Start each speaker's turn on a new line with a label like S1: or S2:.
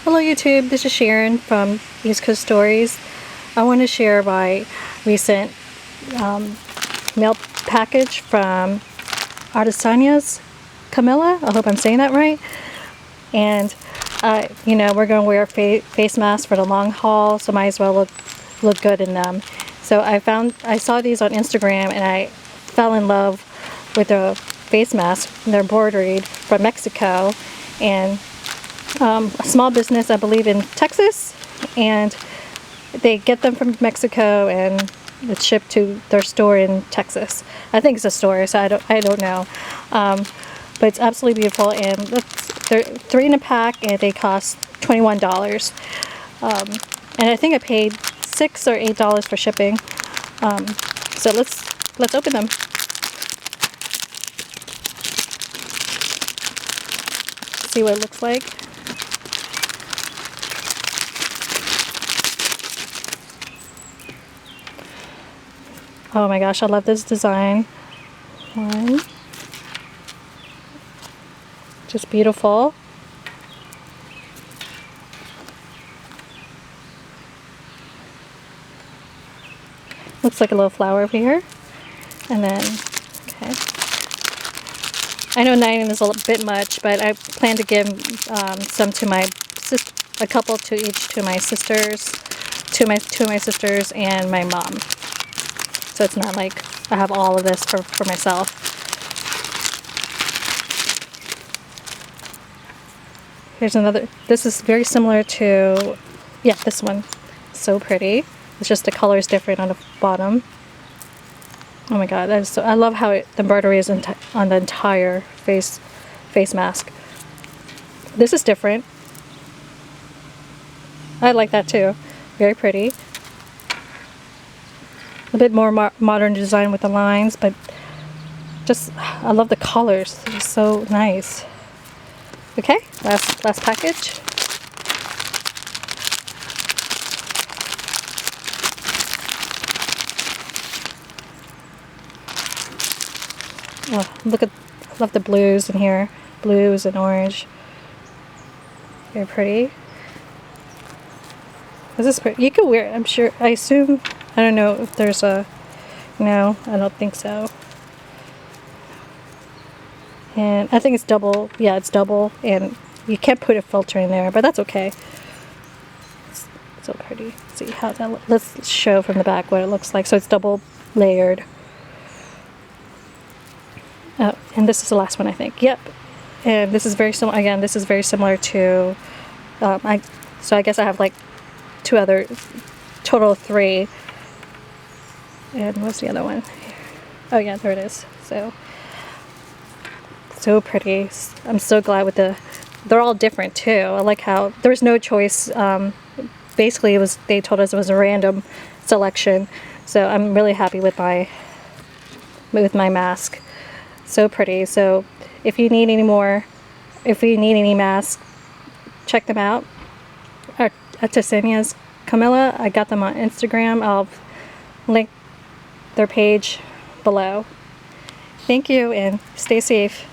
S1: Hello YouTube, this is Sharon from East Coast Stories. I want to share my recent mail package from Artesanias, Camila. I hope I'm saying that right. And you know, we're going to wear face masks for the long haul, so might as well look good in them. So I saw these on Instagram and I fell in love with the face masks. They're embroidered from Mexico, and a small business, I believe, in Texas, and they get them from Mexico and it's shipped to their store in Texas. I think it's a store, so I don't know, but it's absolutely beautiful, and they're 3 in a pack, and they cost $21. And I think I paid $6 or $8 for shipping. So let's open them. See what it looks like. Oh my gosh, I love this design. One. Just beautiful. Looks like a little flower over here. And then, okay. I know 9 is a little bit much, but I plan to give some to my a couple to each to my sisters, two of my sisters and my mom. So it's not like I have all of this for myself. Here's another. This is very similar to, yeah, this one. So pretty. It's just the color is different on the bottom. Oh my god, that is so, I love how the embroidery is on the entire face mask. This is different. I like that too. Very pretty. A bit more modern design with the lines, but just, I love the colors. They're so nice. Okay, last package. Oh, look at, I love the blues in here. Blues and orange. Very pretty. This is pretty. You could wear it, I'm sure. I assume, I don't know if there's a, no, I don't think so. And I think it's double, yeah, it's double, and you can't put a filter in there, but that's okay. It's so pretty. See how that, let's show from the back what it looks like. So it's double layered. Oh, and this is the last one, I think. Yep. And this is very similar, again, this is very similar to, so I guess I have like 2 other, total of 3. And what's the other one? Oh yeah, there it is. So pretty. I'm so glad with they're all different too. I like how there's no choice. Basically, they told us it was a random selection. So I'm really happy with my mask. So pretty. So if you need any masks, check them out. Artesanias, Camila. I got them on Instagram. I'll link their page below. Thank you and stay safe.